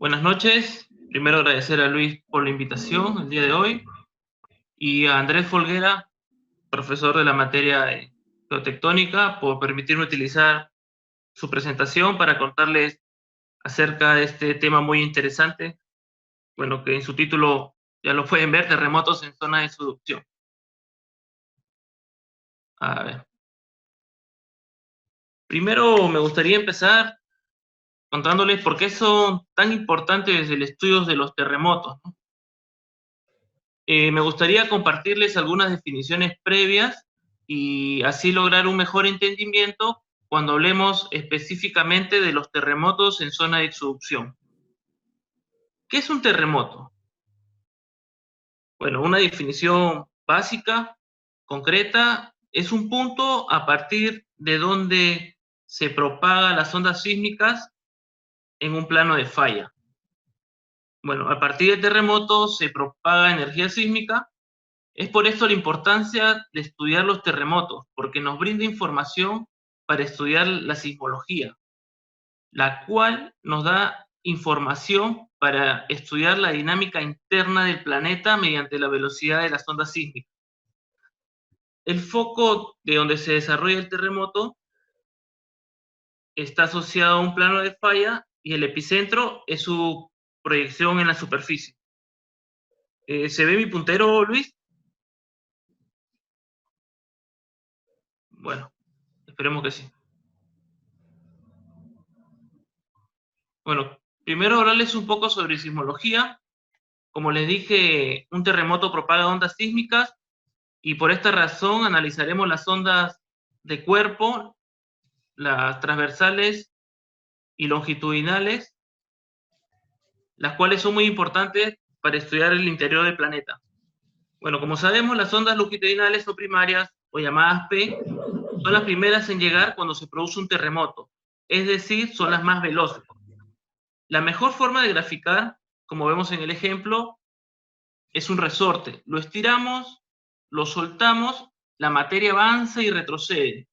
Buenas noches. Primero agradecer a Luis por la invitación el día de hoy y a Andrés Folguera, profesor de la materia de geotectónica, por permitirme utilizar su presentación para contarles acerca de este tema muy interesante, bueno, que en su título ya lo pueden ver, terremotos en zona de subducción. A ver. Primero me gustaría empezar contándoles por qué son tan importantes el estudio de los terremotos, ¿no? Me gustaría compartirles algunas definiciones previas y así lograr un mejor entendimiento cuando hablemos específicamente de los terremotos en zona de subducción. ¿Qué es un terremoto? Bueno, una definición básica, concreta, es un punto a partir de donde se propagan las ondas sísmicas en un plano de falla. Bueno, a partir del terremoto se propaga energía sísmica. Es por esto la importancia de estudiar los terremotos, porque nos brinda información para estudiar la sismología, la cual nos da información para estudiar la dinámica interna del planeta mediante la velocidad de las ondas sísmicas. El foco de donde se desarrolla el terremoto está asociado a un plano de falla y el epicentro es su proyección en la superficie. ¿Se ve mi puntero, Luis? Bueno, esperemos que sí. Bueno, primero hablarles un poco sobre sismología. Como les dije, un terremoto propaga ondas sísmicas y por esta razón analizaremos las ondas de cuerpo, las transversales y longitudinales, las cuales son muy importantes para estudiar el interior del planeta. Bueno, como sabemos, las ondas longitudinales o primarias, o llamadas P, son las primeras en llegar cuando se produce un terremoto, es decir, son las más veloces. La mejor forma de graficar, como vemos en el ejemplo, es un resorte. Lo estiramos, lo soltamos, la materia avanza y retrocede.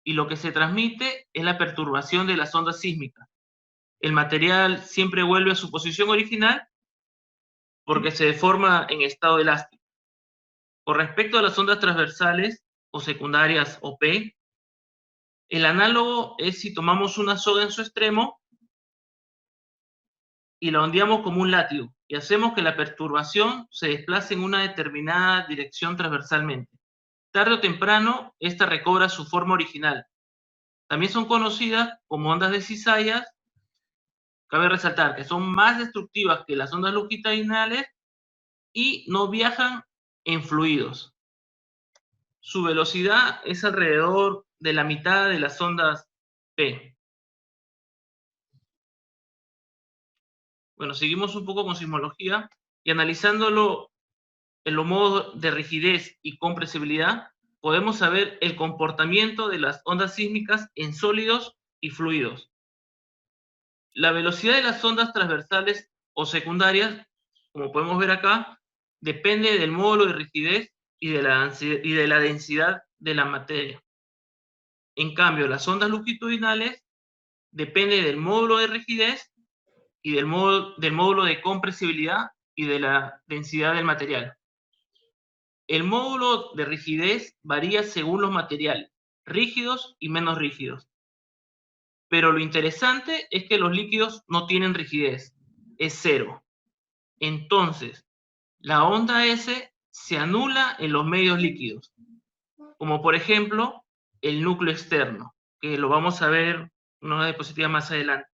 Y lo que se transmite es la perturbación de las ondas sísmicas. El material siempre vuelve a su posición original porque se deforma en estado elástico. Con respecto a las ondas transversales o secundarias o P, el análogo es si tomamos una soga en su extremo y la ondeamos como un látigo y hacemos que la perturbación se desplace en una determinada dirección transversalmente. Tarde o temprano, esta recobra su forma original. También son conocidas como ondas de cizallas. Cabe resaltar que son más destructivas que las ondas longitudinales y no viajan en fluidos. Su velocidad es alrededor de la mitad de las ondas P. Bueno, seguimos un poco con sismología y analizándolo en los modos de rigidez y compresibilidad, podemos saber el comportamiento de las ondas sísmicas en sólidos y fluidos. La velocidad de las ondas transversales o secundarias, como podemos ver acá, depende del módulo de rigidez y de la densidad de la materia. En cambio, las ondas longitudinales dependen del módulo de rigidez y del módulo de compresibilidad y de la densidad del material. El módulo de rigidez varía según los materiales, rígidos y menos rígidos. Pero lo interesante es que los líquidos no tienen rigidez, es cero. Entonces, la onda S se anula en los medios líquidos, como por ejemplo el núcleo externo, que lo vamos a ver en una diapositiva más adelante.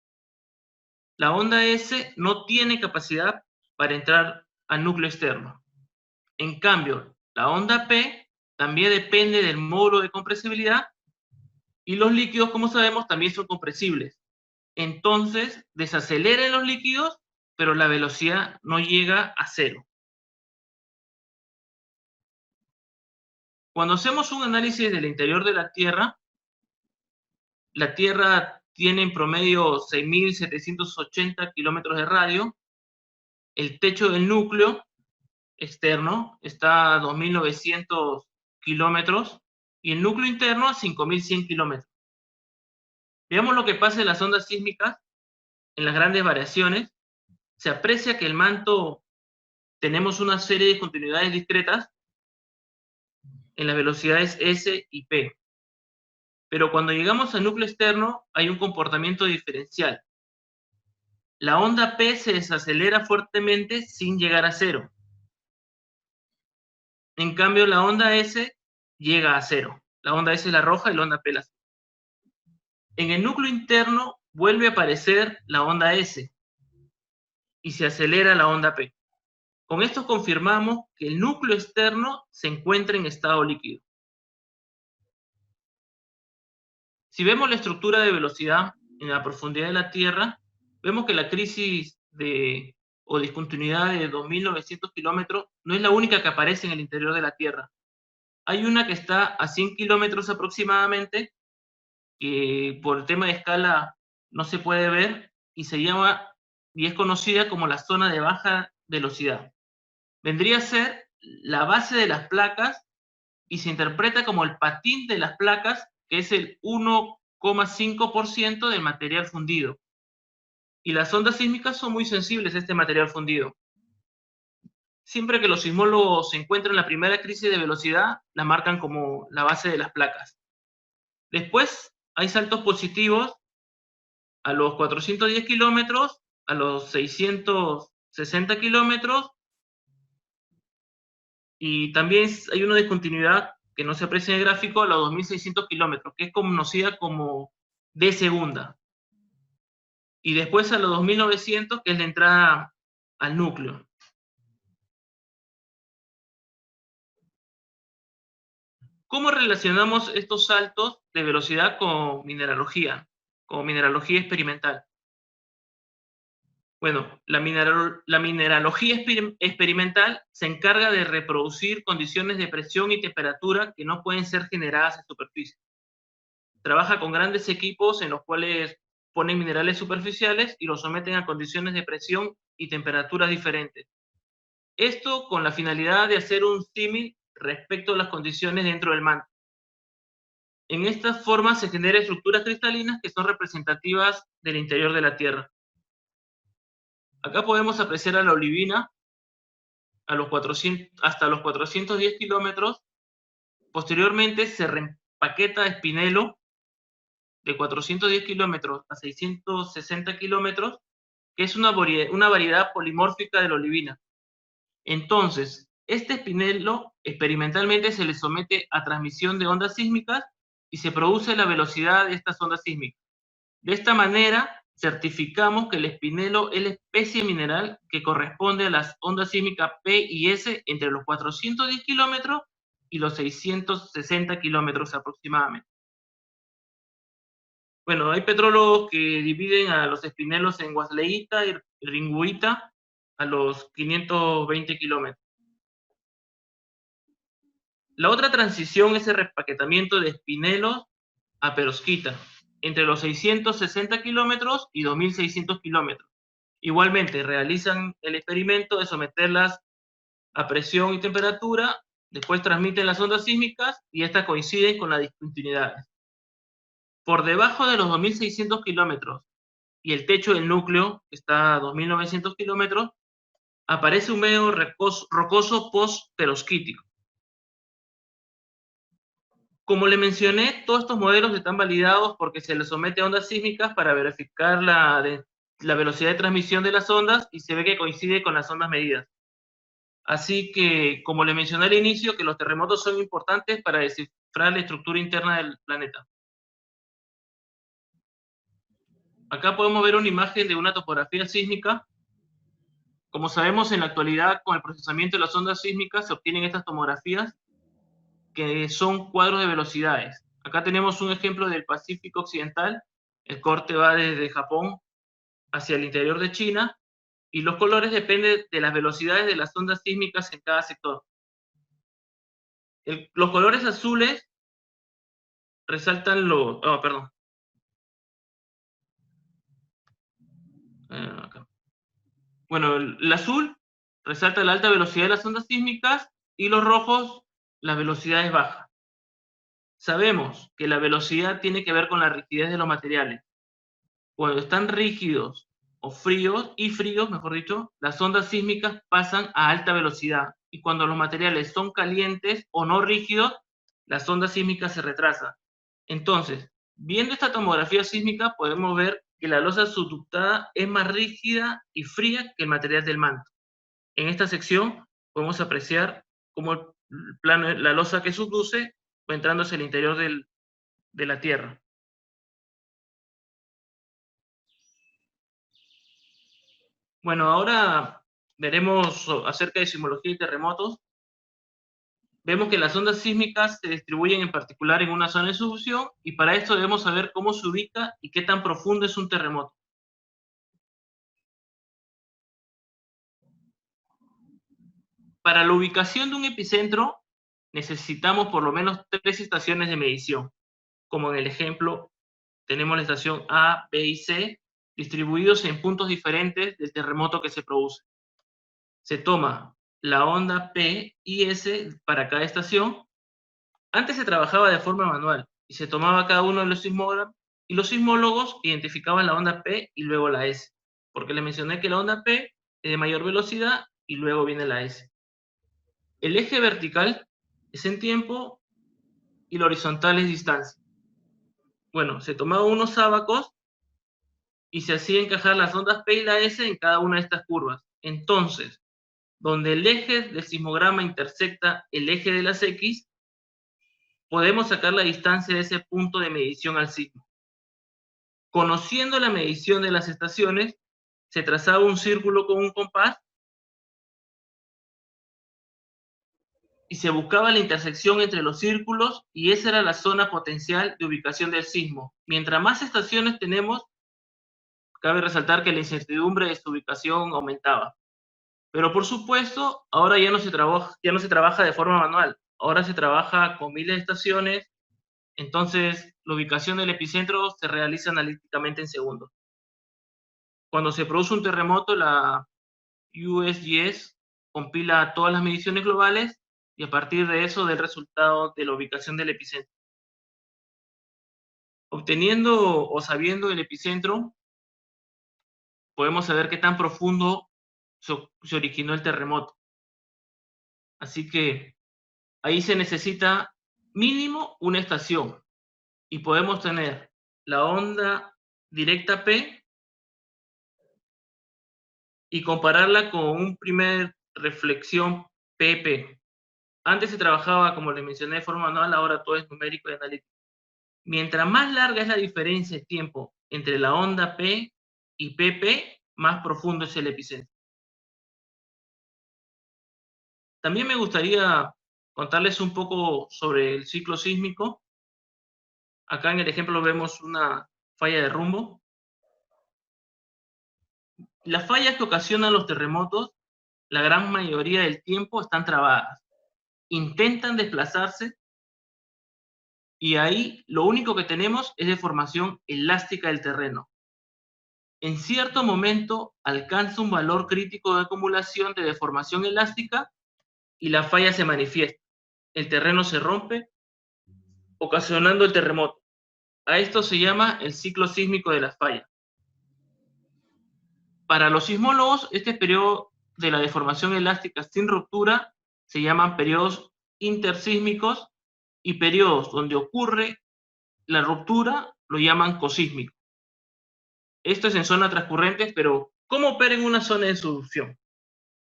La onda S no tiene capacidad para entrar al núcleo externo. En cambio, la onda P también depende del módulo de compresibilidad y los líquidos, como sabemos, también son compresibles. Entonces, desaceleran los líquidos, pero la velocidad no llega a cero. Cuando hacemos un análisis del interior de la Tierra tiene en promedio 6.780 kilómetros de radio, el techo del núcleo externo está a 2.900 kilómetros y el núcleo interno a 5.100 kilómetros. Veamos lo que pasa en las ondas sísmicas, en las grandes variaciones. se aprecia que el manto tenemos una serie de discontinuidades discretas en las velocidades S y P. Pero cuando llegamos al núcleo externo hay un comportamiento diferencial. La onda P se desacelera fuertemente sin llegar a cero. En cambio, la onda S llega a cero. La onda S es la roja y la onda P la azul. En el núcleo interno vuelve a aparecer la onda S y se acelera la onda P. Con esto confirmamos que el núcleo externo se encuentra en estado líquido. Si vemos la estructura de velocidad en la profundidad de la Tierra, vemos que la crisis o discontinuidad de 2.900 kilómetros no es la única que aparece en el interior de la Tierra. Hay una que está a 100 kilómetros aproximadamente, que por el tema de escala no se puede ver, y es conocida como la zona de baja velocidad. Vendría a ser la base de las placas y se interpreta como el patín de las placas, que es el 1,5% del material fundido. Y las ondas sísmicas son muy sensibles a este material fundido. Siempre que los sismólogos se encuentran en la primera crisis de velocidad, la marcan como la base de las placas. Después hay saltos positivos a los 410 kilómetros, a los 660 kilómetros, y también hay una discontinuidad que no se aprecia en el gráfico a los 2.600 kilómetros, que es conocida como D segunda. Y después a los 2.900, que es la entrada al núcleo. ¿Cómo relacionamos estos saltos de velocidad con mineralogía experimental? Bueno, la mineralogía experimental se encarga de reproducir condiciones de presión y temperatura que no pueden ser generadas en superficie. Trabaja con grandes equipos en los cuales ponen minerales superficiales y los someten a condiciones de presión y temperatura diferentes. Esto con la finalidad de hacer un símil respecto a las condiciones dentro del manto. En esta forma se generan estructuras cristalinas que son representativas del interior de la Tierra. Acá podemos apreciar a la olivina hasta los 410 kilómetros. Posteriormente se reempaqueta espinelo de 410 kilómetros a 660 kilómetros, que es una variedad polimórfica de la olivina. Entonces, este espinelo experimentalmente se le somete a transmisión de ondas sísmicas y se produce la velocidad de estas ondas sísmicas. De esta manera, certificamos que el espinelo es la especie mineral que corresponde a las ondas sísmicas P y S entre los 410 kilómetros y los 660 kilómetros aproximadamente. Bueno, hay petrólogos que dividen a los espinelos en guasleíta y ringuita a los 520 kilómetros. La otra transición es el repaquetamiento de espinelos a perovskita entre los 660 kilómetros y 2.600 kilómetros. Igualmente, realizan el experimento de someterlas a presión y temperatura, después transmiten las ondas sísmicas y estas coinciden con las discontinuidades. Por debajo de los 2.600 kilómetros y el techo del núcleo, que está a 2.900 kilómetros, aparece un medio rocoso post-perovskítico. Como le mencioné, todos estos modelos están validados porque se les somete a ondas sísmicas para verificar la velocidad de transmisión de las ondas y se ve que coincide con las ondas medidas. Así que, como le mencioné al inicio, que los terremotos son importantes para descifrar la estructura interna del planeta. Acá podemos ver una imagen de una topografía sísmica. Como sabemos, en la actualidad, con el procesamiento de las ondas sísmicas, se obtienen estas tomografías que son cuadros de velocidades. Acá tenemos un ejemplo del Pacífico Occidental. El corte va desde Japón hacia el interior de China y los colores dependen de las velocidades de las ondas sísmicas en cada sector. Los colores azules resaltan los... Oh, perdón. Acá. Bueno, el azul resalta la alta velocidad de las ondas sísmicas y los rojos las velocidades bajas. Sabemos que la velocidad tiene que ver con la rigidez de los materiales. Cuando están rígidos o fríos, mejor dicho, las ondas sísmicas pasan a alta velocidad. Y cuando los materiales son calientes o no rígidos, las ondas sísmicas se retrasan. Entonces, viendo esta tomografía sísmica, podemos ver que la losa subductada es más rígida y fría que el material del manto. En esta sección podemos apreciar cómo la losa que subduce va entrando hacia el interior de la Tierra. Bueno, ahora veremos acerca de sismología y terremotos. Vemos que las ondas sísmicas se distribuyen en particular en una zona de subducción y para esto debemos saber cómo se ubica y qué tan profundo es un terremoto. Para la ubicación de un epicentro necesitamos por lo menos 3 estaciones de medición. Como en el ejemplo, tenemos la estación A, B y C distribuidos en puntos diferentes del terremoto que se produce. Se toma la onda P y S para cada estación. Antes se trabajaba de forma manual y se tomaba cada uno de los sismógrafos y los sismólogos identificaban la onda P y luego la S, porque les mencioné que la onda P es de mayor velocidad y luego viene la S. El eje vertical es en tiempo y la horizontal es distancia. Bueno, se tomaban unos ábacos y se hacía encajar las ondas P y la S en cada una de estas curvas. Entonces, donde el eje del sismograma intersecta el eje de las X, podemos sacar la distancia de ese punto de medición al sismo. Conociendo la medición de las estaciones, se trazaba un círculo con un compás y se buscaba la intersección entre los círculos y esa era la zona potencial de ubicación del sismo. Mientras más estaciones tenemos, cabe resaltar que la incertidumbre de su ubicación aumentaba. Pero por supuesto, ahora ya no se trabaja de forma manual, ahora se trabaja con miles de estaciones, entonces la ubicación del epicentro se realiza analíticamente en segundos. Cuando se produce un terremoto, la USGS compila todas las mediciones globales y a partir de eso del resultado de la ubicación del epicentro. Obteniendo o sabiendo el epicentro, podemos saber qué tan profundo se originó el terremoto. Así que ahí se necesita mínimo una estación y podemos tener la onda directa P y compararla con un primer reflexión PP. Antes se trabajaba, como les mencioné, de forma manual, ahora todo es numérico y analítico. Mientras más larga es la diferencia de tiempo entre la onda P y PP, más profundo es el epicentro. También me gustaría contarles un poco sobre el ciclo sísmico. Acá en el ejemplo vemos una falla de rumbo. Las fallas que ocasionan los terremotos, la gran mayoría del tiempo están trabadas. Intentan desplazarse y ahí lo único que tenemos es deformación elástica del terreno. En cierto momento alcanza un valor crítico de acumulación de deformación elástica y la falla se manifiesta. El terreno se rompe, ocasionando el terremoto. A esto se llama el ciclo sísmico de las fallas. Para los sismólogos, este periodo de la deformación elástica sin ruptura se llaman periodos intersísmicos y periodos donde ocurre la ruptura lo llaman cosísmicos. Esto es en zona transcurrentes, pero ¿cómo opera en una zona de subducción?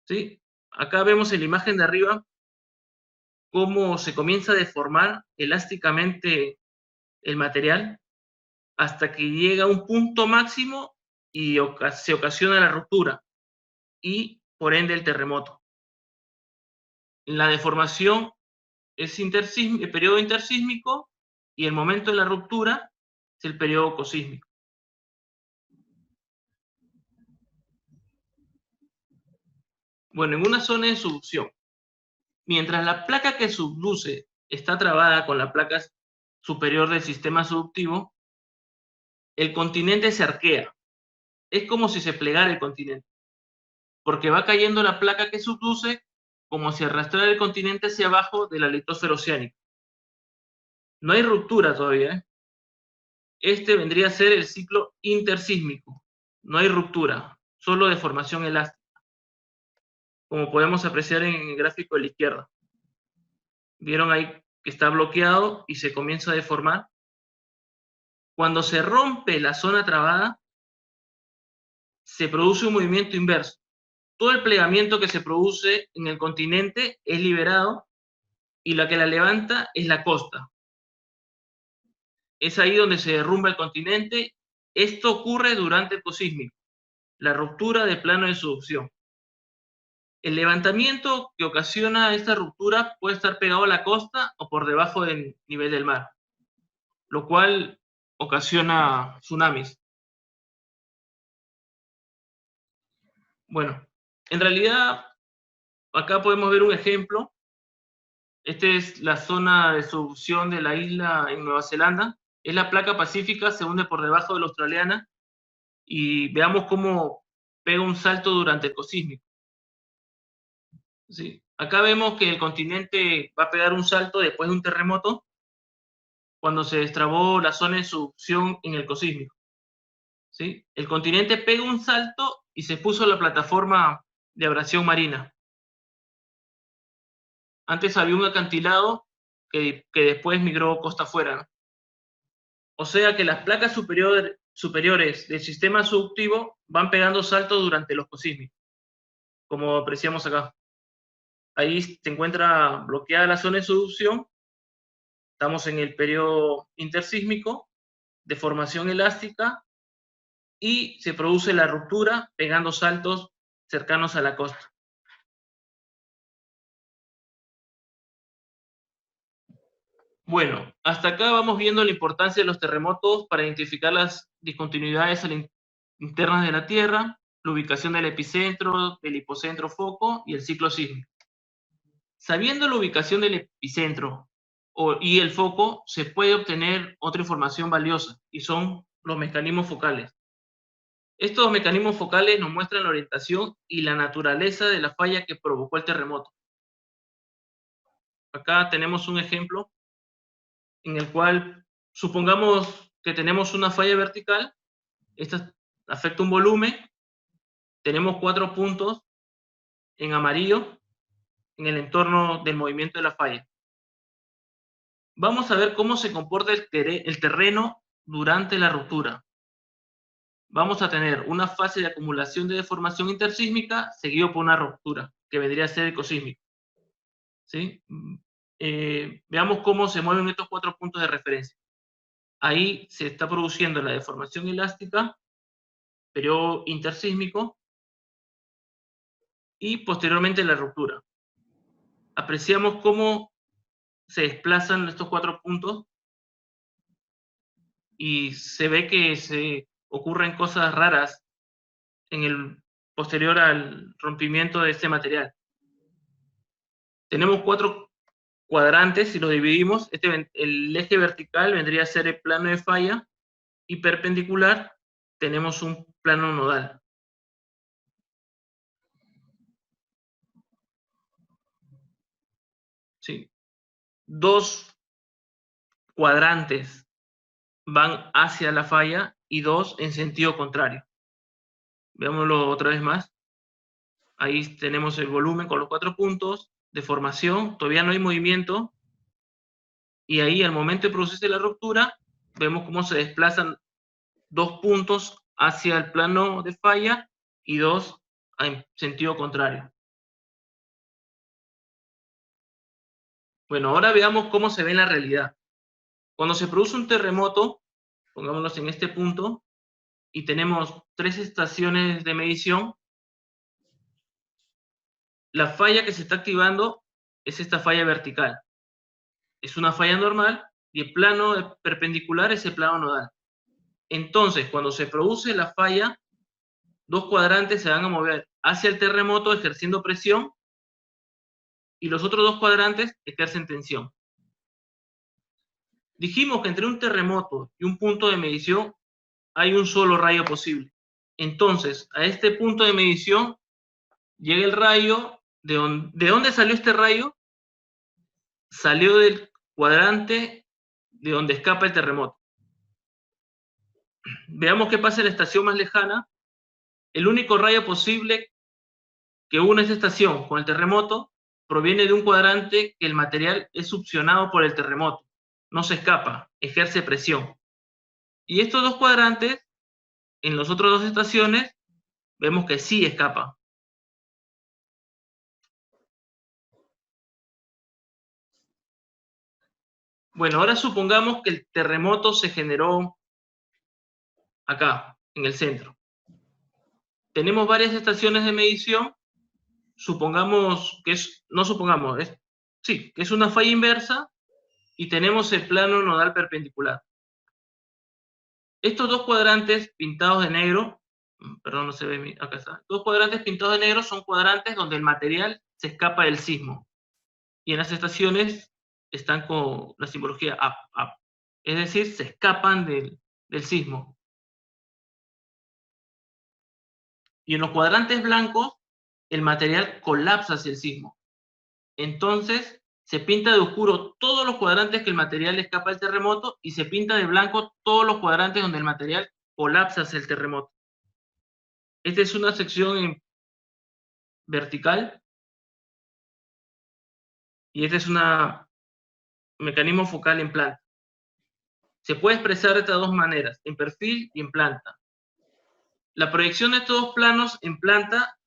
¿Sí? Acá vemos en la imagen de arriba cómo se comienza a deformar elásticamente el material hasta que llega a un punto máximo y se ocasiona la ruptura y por ende el terremoto. La deformación es el periodo intersísmico y el momento de la ruptura es el periodo cosísmico. Bueno, en una zona de subducción, mientras la placa que subduce está trabada con la placa superior del sistema subductivo, el continente se arquea. Es como si se plegara el continente, porque va cayendo la placa que subduce como si arrastrara el continente hacia abajo de la litosfera oceánica. No hay ruptura todavía, ¿eh? Este vendría a ser el ciclo intersísmico. No hay ruptura, solo deformación elástica, como podemos apreciar en el gráfico de la izquierda. Vieron ahí que está bloqueado y se comienza a deformar. Cuando se rompe la zona trabada, se produce un movimiento inverso. Todo el plegamiento que se produce en el continente es liberado y la que la levanta es la costa. Es ahí donde se derrumba el continente. Esto ocurre durante el ecosísmico, la ruptura del plano de subducción. El levantamiento que ocasiona esta ruptura puede estar pegado a la costa o por debajo del nivel del mar, lo cual ocasiona tsunamis. Bueno, en realidad acá podemos ver un ejemplo. Esta es la zona de subducción de la isla en Nueva Zelanda. Es la placa pacífica, se hunde por debajo de la australiana y veamos cómo pega un salto durante el ecosísmico. ¿Sí? Acá vemos que el continente va a pegar un salto después de un terremoto cuando se destrabó la zona de subducción en el ecosísmico. ¿Sí? El continente pega un salto y se puso la plataforma de abrasión marina. Antes había un acantilado que después migró costa afuera, ¿no? O sea que las placas superiores del sistema subductivo van pegando saltos durante los ecosísmicos, como apreciamos acá. Ahí se encuentra bloqueada la zona de subducción, estamos en el periodo intersísmico, deformación elástica, y se produce la ruptura pegando saltos cercanos a la costa. Bueno, hasta acá vamos viendo la importancia de los terremotos para identificar las discontinuidades internas de la Tierra, la ubicación del epicentro, del hipocentro foco y el ciclo sísmico. Sabiendo la ubicación del epicentro y el foco, se puede obtener otra información valiosa, y son los mecanismos focales. Estos mecanismos focales nos muestran la orientación y la naturaleza de la falla que provocó el terremoto. Acá tenemos un ejemplo en el cual supongamos que tenemos una falla vertical, esta afecta un volumen, tenemos 4 puntos en amarillo en el entorno del movimiento de la falla. Vamos a ver cómo se comporta el terreno durante la ruptura. Vamos a tener una fase de acumulación de deformación intersísmica seguido por una ruptura, que vendría a ser ecosísmico. ¿Sí? Veamos cómo se mueven estos 4 puntos de referencia. Ahí se está produciendo la deformación elástica, periodo intersísmico, y posteriormente la ruptura. Apreciamos cómo se desplazan estos 4 puntos y se ve que se ocurren cosas raras en el posterior al rompimiento de este material. Tenemos 4 cuadrantes, si los dividimos, el eje vertical vendría a ser el plano de falla y perpendicular tenemos un plano nodal. ¿Sí? 2 cuadrantes van hacia la falla y 2 en sentido contrario. Veámoslo otra vez más. Ahí tenemos el volumen con los 4 puntos, deformación, todavía no hay movimiento, y ahí al momento de producirse la ruptura, vemos cómo se desplazan 2 puntos hacia el plano de falla y 2 en sentido contrario. Bueno, ahora veamos cómo se ve en la realidad. Cuando se produce un terremoto, pongámonos en este punto, y tenemos 3 estaciones de medición, la falla que se está activando es esta falla vertical. Es una falla normal y el plano perpendicular es el plano nodal. Entonces, cuando se produce la falla, 2 cuadrantes se van a mover hacia el terremoto ejerciendo presión y los otros 2 cuadrantes ejercen tensión. Dijimos que entre un terremoto y un punto de medición hay un solo rayo posible. Entonces, a este punto de medición llega el rayo. ¿De dónde salió este rayo? Salió del cuadrante de donde escapa el terremoto. Veamos qué pasa en la estación más lejana. El único rayo posible que une esta estación con el terremoto proviene de un cuadrante que el material es succionado por el terremoto. No se escapa, ejerce presión. Y estos dos cuadrantes, en las otras dos estaciones, vemos que sí escapa. Bueno, ahora supongamos que el terremoto se generó acá, en el centro. Tenemos varias estaciones de medición. Supongamos que es, no supongamos, sí, que es una falla inversa y tenemos el plano nodal perpendicular. Estos dos cuadrantes pintados de negro, perdón, no se ve, acá está. Dos cuadrantes pintados de negro son cuadrantes donde el material se escapa del sismo. Y en las estaciones están con la simbología up, up. Es decir, se escapan del sismo. Y en los cuadrantes blancos, el material colapsa hacia el sismo. Entonces, se pinta de oscuro todos los cuadrantes que el material escapa del terremoto y se pinta de blanco todos los cuadrantes donde el material colapsa hacia el terremoto. Esta es una sección en vertical y este es un mecanismo focal en planta. Se puede expresar de estas dos maneras, en perfil y en planta. La proyección de estos dos planos en planta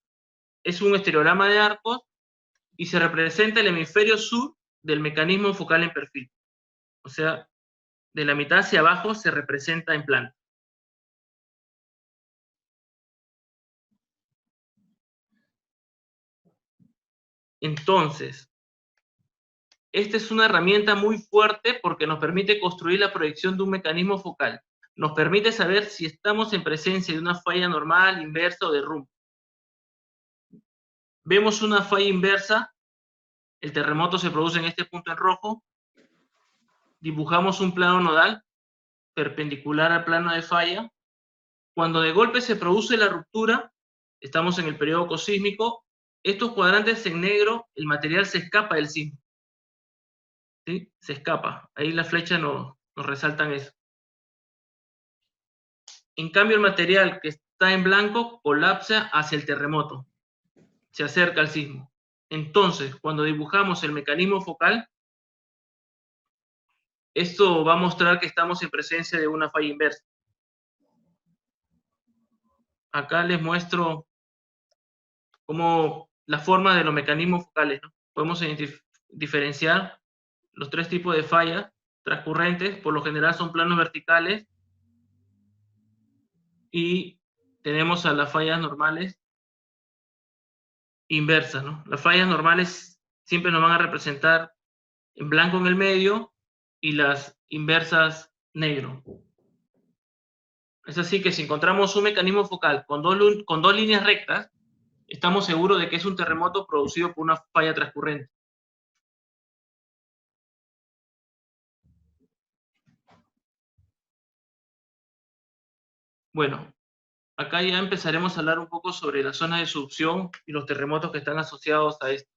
es un estereograma de arcos y se representa el hemisferio sur del mecanismo focal en perfil. O sea, de la mitad hacia abajo se representa en planta. Entonces, esta es una herramienta muy fuerte porque nos permite construir la proyección de un mecanismo focal. Nos permite saber si estamos en presencia de una falla normal, inversa o de rumbo. Vemos una falla inversa, el terremoto se produce en este punto en rojo, dibujamos un plano nodal perpendicular al plano de falla. Cuando de golpe se produce la ruptura, estamos en el periodo cosísmico, estos cuadrantes en negro, el material se escapa del sismo. ¿Sí? Se escapa. Ahí la flecha nos resaltan eso. En cambio, el material que está en blanco colapsa hacia el terremoto. Se acerca al sismo. Entonces, cuando dibujamos el mecanismo focal, esto va a mostrar que estamos en presencia de una falla inversa. Acá les muestro cómo la forma de los mecanismos focales, ¿no? Podemos diferenciar los tres tipos de fallas transcurrentes. Por lo general son planos verticales y tenemos a las fallas normales inversas, ¿no? Las fallas normales siempre nos van a representar en blanco en el medio y las inversas negro. Es así que si encontramos un mecanismo focal con dos líneas rectas, estamos seguros de que es un terremoto producido por una falla transcurrente. Bueno, acá ya empezaremos a hablar un poco sobre las zonas de subducción y los terremotos que están asociados a esto.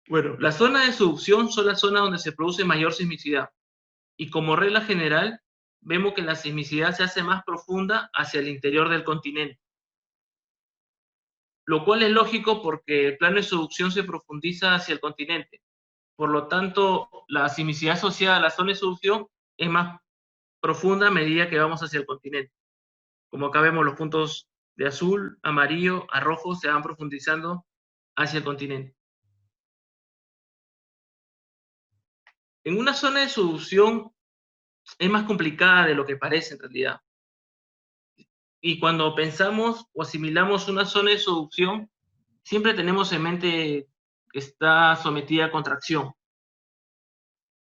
Bueno, las zonas de subducción son las zonas donde se produce mayor sismicidad. Y como regla general, vemos que la sismicidad se hace más profunda hacia el interior del continente. Lo cual es lógico porque el plano de subducción se profundiza hacia el continente. Por lo tanto, la sismicidad asociada a la zona de subducción es más profunda a medida que vamos hacia el continente. Como acá vemos, los puntos de azul, amarillo a rojo se van profundizando hacia el continente. En una zona de subducción es más complicada de lo que parece en realidad. Y cuando pensamos o asimilamos una zona de subducción, siempre tenemos en mente que está sometida a contracción.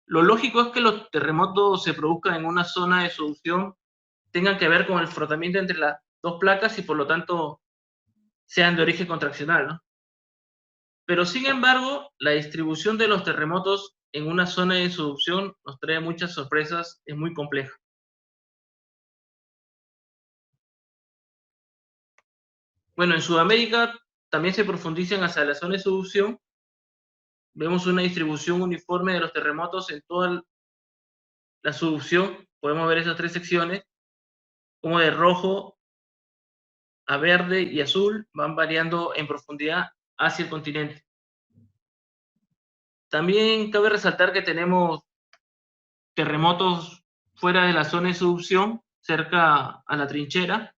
Lo lógico es que los terremotos se produzcan en una zona de subducción, tengan que ver con el frotamiento entre las dos placas y por lo tanto sean de origen contraccional, ¿no? Pero sin embargo, la distribución de los terremotos en una zona de subducción nos trae muchas sorpresas, es muy compleja. Bueno, en Sudamérica también se profundizan hacia la zona de subducción. Vemos una distribución uniforme de los terremotos en toda la subducción. Podemos ver esas tres secciones, como de rojo a verde y azul van variando en profundidad hacia el continente. También cabe resaltar que tenemos terremotos fuera de la zona de subducción, cerca a la trinchera.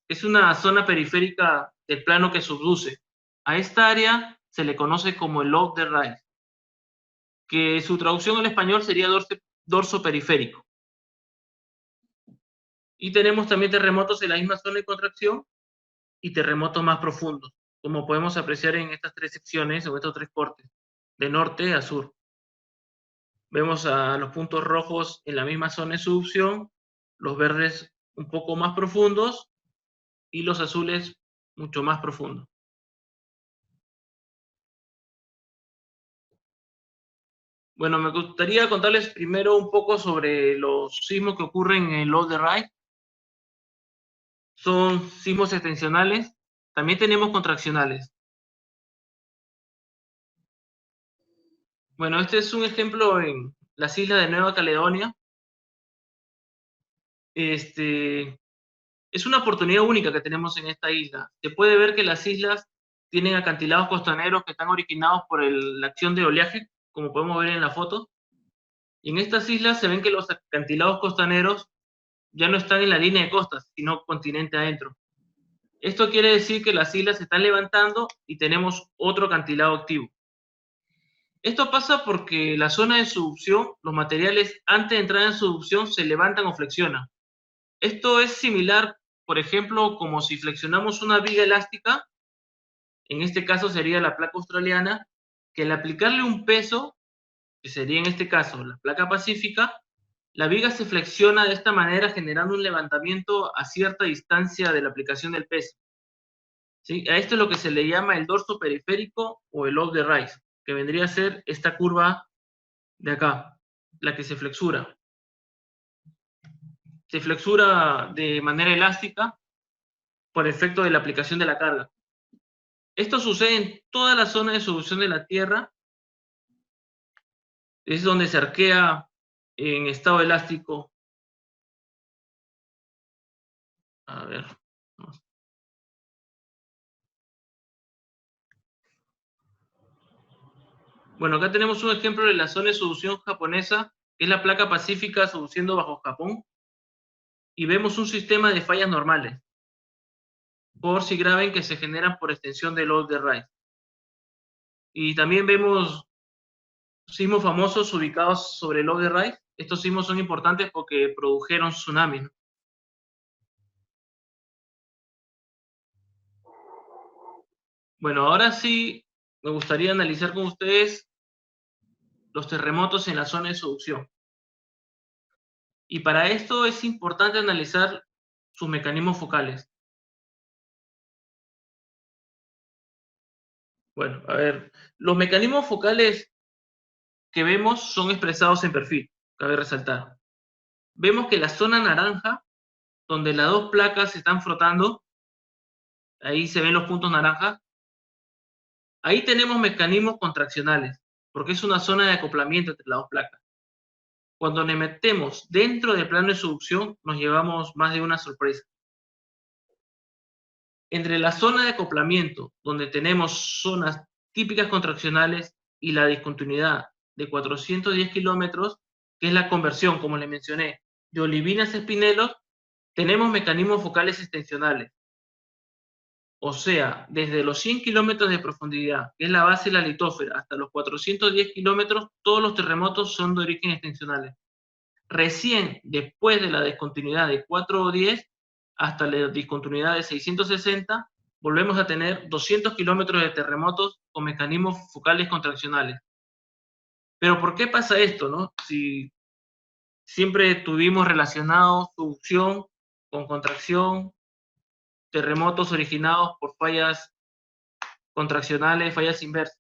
Es una zona periférica del plano que subduce. A esta área se le conoce como el lobe de Rice, que su traducción al español sería dorso periférico. Y tenemos también terremotos en la misma zona de contracción y terremotos más profundos, como podemos apreciar en estas tres secciones o estos tres cortes, de norte a sur. Vemos a los puntos rojos en la misma zona de subducción, los verdes un poco más profundos y los azules mucho más profundos. Bueno, me gustaría contarles primero un poco sobre los sismos que ocurren en el lobe de Rice. Son sismos extensionales. También tenemos contraccionales. Bueno, este es un ejemplo en las islas de Nueva Caledonia. Es una oportunidad única que tenemos en esta isla. Se puede ver que las islas tienen acantilados costaneros que están originados por la acción de oleaje, como podemos ver en la foto. Y en estas islas se ven que los acantilados costaneros ya no están en la línea de costas, sino continente adentro. Esto quiere decir que las islas se están levantando y tenemos otro acantilado activo. Esto pasa porque la zona de subducción, los materiales antes de entrar en subducción se levantan o flexionan. Esto es similar, por ejemplo, como si flexionamos una viga elástica, en este caso sería la placa australiana, que al aplicarle un peso, que sería en este caso la placa pacífica, la viga se flexiona de esta manera generando un levantamiento a cierta distancia de la aplicación del peso. ¿Sí? A esto es lo que se le llama el dorso periférico o el lobe de Rice, que vendría a ser esta curva de acá, la que se flexura. Se flexura de manera elástica por efecto de la aplicación de la carga. Esto sucede en toda la zona de subducción de la Tierra. Es donde se arquea en estado elástico. A ver. Bueno, acá tenemos un ejemplo de la zona de subducción japonesa, que es la placa pacífica subduciendo bajo Japón. Y vemos un sistema de fallas normales, por si graben, que se generan por extensión del lobe de Rice. Y también vemos sismos famosos ubicados sobre el lobe de Rice. Estos sismos son importantes porque produjeron tsunamis, ¿no? Bueno, ahora sí me gustaría analizar con ustedes los terremotos en la zona de subducción. Y para esto es importante analizar sus mecanismos focales. Bueno, a ver, los mecanismos focales que vemos son expresados en perfil, cabe resaltar. Vemos que la zona naranja, donde las dos placas se están frotando, ahí se ven los puntos naranjas, ahí tenemos mecanismos contraccionales, porque es una zona de acoplamiento entre las dos placas. Cuando nos metemos dentro del plano de subducción, nos llevamos más de una sorpresa. Entre la zona de acoplamiento, donde tenemos zonas típicas contraccionales, y la discontinuidad de 410 kilómetros, que es la conversión, como les mencioné, de olivinas a espinelos, tenemos mecanismos focales extensionales. O sea, desde los 100 kilómetros de profundidad, que es la base de la litósfera, hasta los 410 kilómetros, todos los terremotos son de origen extensionales. Recién después de la discontinuidad de 4 o 10, hasta la discontinuidad de 660, volvemos a tener 200 kilómetros de terremotos con mecanismos focales contraccionales. Pero ¿por qué pasa esto, no? Si siempre tuvimos relacionado subducción con contracción, terremotos originados por fallas contraccionales, fallas inversas.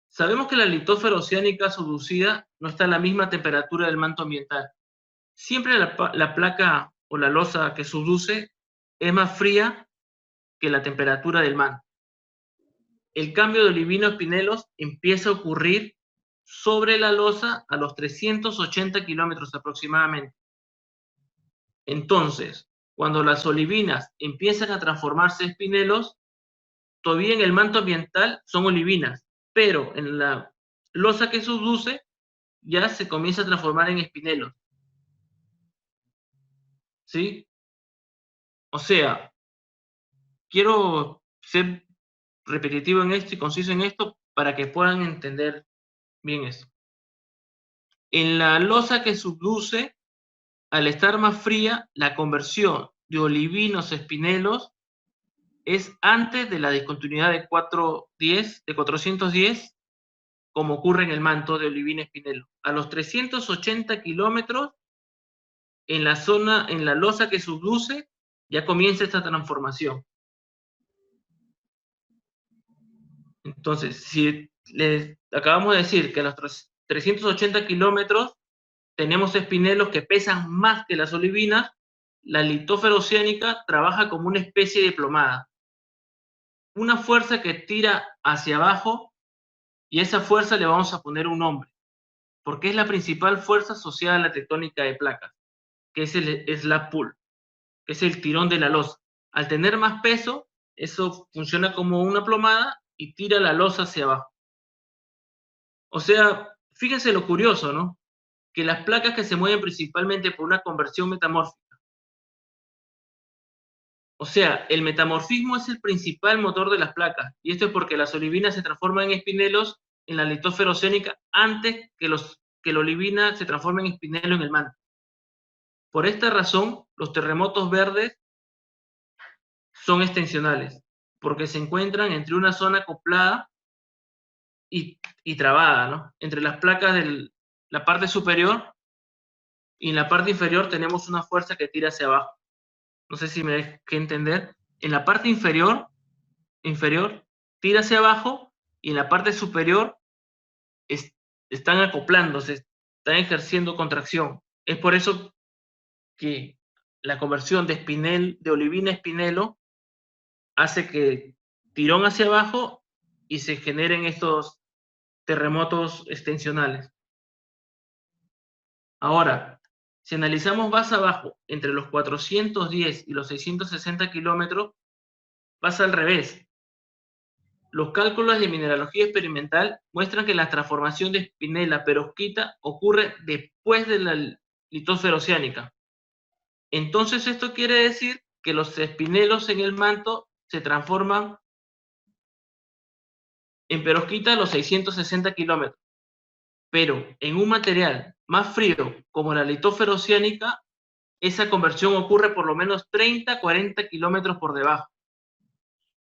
Sabemos que la litosfera oceánica subducida no está a la misma temperatura del manto ambiental. Siempre la placa o la losa que subduce es más fría que la temperatura del manto. El cambio de olivino a espinelos empieza a ocurrir sobre la losa a los 380 kilómetros aproximadamente. Entonces, cuando las olivinas empiezan a transformarse en espinelos, todavía en el manto ambiental son olivinas, pero en la losa que subduce ya se comienza a transformar en espinelos, ¿sí? O sea, quiero ser repetitivo en esto y conciso en esto para que puedan entender bien esto. En la losa que subduce, al estar más fría, la conversión de olivinos a espinelos es antes de la discontinuidad de 410, como ocurre en el manto de olivina espinelo. A los 380 kilómetros, en la losa que subduce, ya comienza esta transformación. Entonces, si les acabamos de decir que a los 380 kilómetros tenemos espinelos que pesan más que las olivinas, la litósfera oceánica trabaja como una especie de plomada. Una fuerza que tira hacia abajo, y a esa fuerza le vamos a poner un nombre, porque es la principal fuerza asociada a la tectónica de placas, que es el slab pull, que es el tirón de la losa. Al tener más peso, eso funciona como una plomada y tira la losa hacia abajo. O sea, fíjense lo curioso, ¿no? Que las placas que se mueven principalmente por una conversión metamórfica. O sea, el metamorfismo es el principal motor de las placas, y esto es porque las olivinas se transforman en espinelos en la litósfera oceánica antes que la olivina se transforme en espinelo en el manto. Por esta razón, los terremotos verdes son extensionales, porque se encuentran entre una zona acoplada y trabada, ¿no? Entre las placas de la parte superior y en la parte inferior tenemos una fuerza que tira hacia abajo. No sé si me dejé entender. En la parte inferior tira hacia abajo y en la parte superior están acoplándose, están ejerciendo contracción. Es por eso que la conversión de olivina a espinelo hace que tirón hacia abajo y se generen estos terremotos extensionales. Ahora, si analizamos más abajo, entre los 410 y los 660 kilómetros, pasa al revés. Los cálculos de mineralogía experimental muestran que la transformación de espinela perovskita ocurre después de la litósfera oceánica. Entonces esto quiere decir que los espinelos en el manto se transforman en perovskita a los 660 kilómetros. Pero en un material más frío como la litósfera oceánica, esa conversión ocurre por lo menos 30-40 kilómetros por debajo.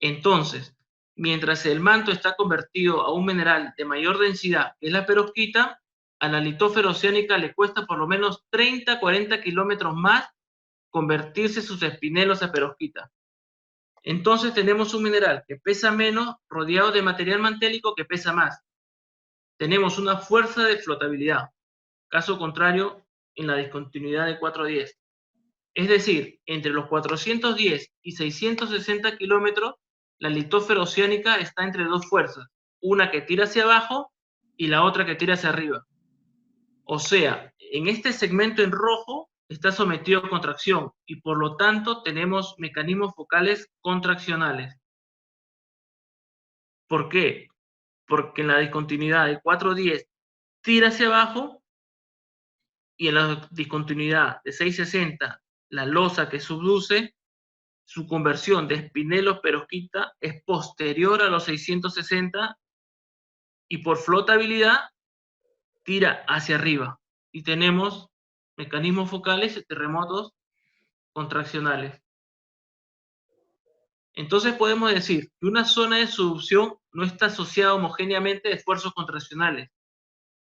Entonces, mientras el manto está convertido a un mineral de mayor densidad, que es la perovskita, a la litósfera oceánica le cuesta por lo menos 30-40 kilómetros más convertirse sus espinelos a perovskita. Entonces tenemos un mineral que pesa menos rodeado de material mantélico que pesa más. Tenemos una fuerza de flotabilidad. Caso contrario, en la discontinuidad de 410. Es decir, entre los 410 y 660 kilómetros, la litósfera oceánica está entre dos fuerzas, una que tira hacia abajo y la otra que tira hacia arriba. O sea, en este segmento en rojo está sometido a contracción y por lo tanto tenemos mecanismos focales contraccionales. ¿Por qué? Porque en la discontinuidad de 410 tira hacia abajo y en la discontinuidad de 660 la losa que subduce, su conversión de espinelos perovskita es posterior a los 660 y por flotabilidad tira hacia arriba. Y tenemos mecanismos focales y terremotos contraccionales. Entonces podemos decir que una zona de subducción no está asociada homogéneamente a esfuerzos contraccionales.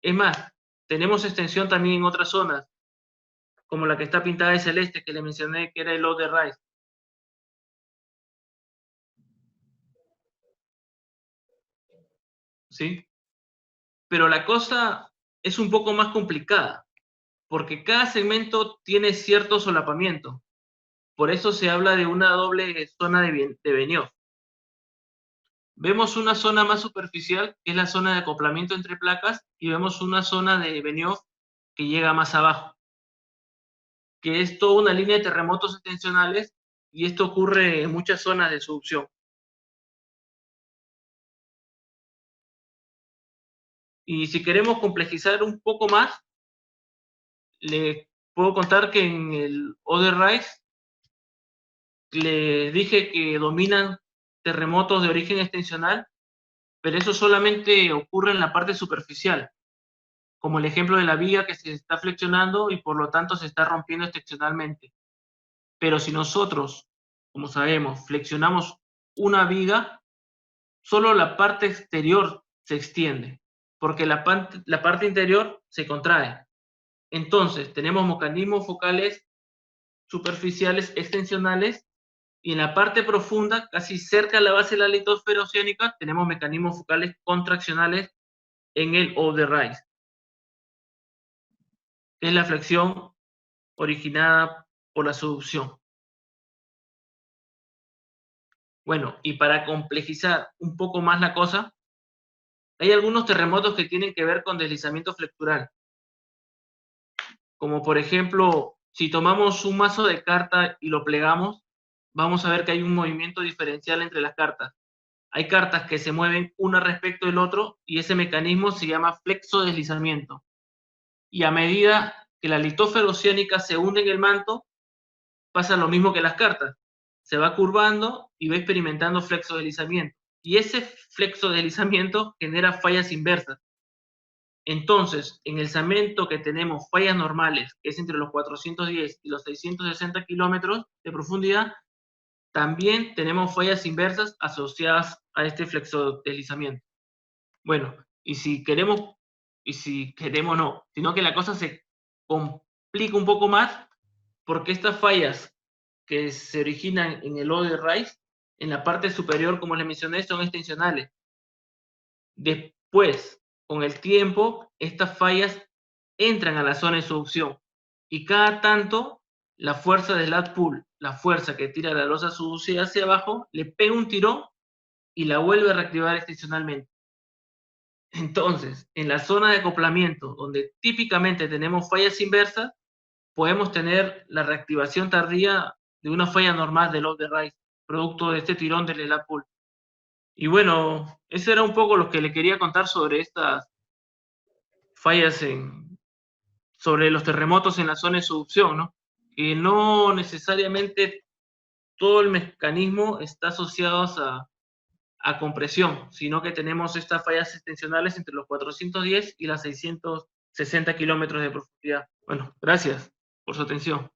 Es más, tenemos extensión también en otras zonas, como la que está pintada de celeste, que le mencioné que era el load de Rice. ¿Sí? Pero la cosa es un poco más complicada, porque cada segmento tiene cierto solapamiento. Por eso se habla de una doble zona de Benioff. Vemos una zona más superficial, que es la zona de acoplamiento entre placas, y vemos una zona de Benioff que llega más abajo, que es toda una línea de terremotos extensionales, y esto ocurre en muchas zonas de subducción. Y si queremos complejizar un poco más, le puedo contar que en el Oder Rise les dije que dominan terremotos de origen extensional, pero eso solamente ocurre en la parte superficial, como el ejemplo de la viga que se está flexionando y por lo tanto se está rompiendo extensionalmente. Pero si nosotros, como sabemos, flexionamos una viga, solo la parte exterior se extiende, porque la parte interior se contrae. Entonces, tenemos mecanismos focales superficiales extensionales, y en la parte profunda, casi cerca de la base de la litosfera oceánica, tenemos mecanismos focales contraccionales en el Oder Rise, que es la flexión originada por la subducción. Bueno, y para complejizar un poco más la cosa, hay algunos terremotos que tienen que ver con deslizamiento flexural, como por ejemplo, si tomamos un mazo de cartas y lo plegamos, vamos a ver que hay un movimiento diferencial entre las cartas. Hay cartas que se mueven una respecto del otro y ese mecanismo se llama flexodeslizamiento. Y a medida que la litosfera oceánica se hunde en el manto, pasa lo mismo que las cartas. Se va curvando y va experimentando flexodeslizamiento. Y ese flexodeslizamiento genera fallas inversas. Entonces, en el segmento que tenemos fallas normales, que es entre los 410 y los 660 kilómetros de profundidad, también tenemos fallas inversas asociadas a este flexodeslizamiento. Bueno, y si queremos no, sino que la cosa se complica un poco más, porque estas fallas que se originan en el Oder Rise, en la parte superior, como les mencioné, son extensionales. Después, con el tiempo, estas fallas entran a la zona de subducción, y cada tanto la fuerza del lat pull, la fuerza que tira la losa subducida hacia abajo, le pega un tirón y la vuelve a reactivar extensionalmente. Entonces, en la zona de acoplamiento, donde típicamente tenemos fallas inversas, podemos tener la reactivación tardía de una falla normal del Oder Rise, producto de este tirón del lat pull. Y bueno, eso era un poco lo que le quería contar sobre estas fallas sobre los terremotos en la zona de subducción, ¿no? Que no necesariamente todo el mecanismo está asociado a compresión, sino que tenemos estas fallas extensionales entre los 410 y las 660 kilómetros de profundidad. Bueno, gracias por su atención.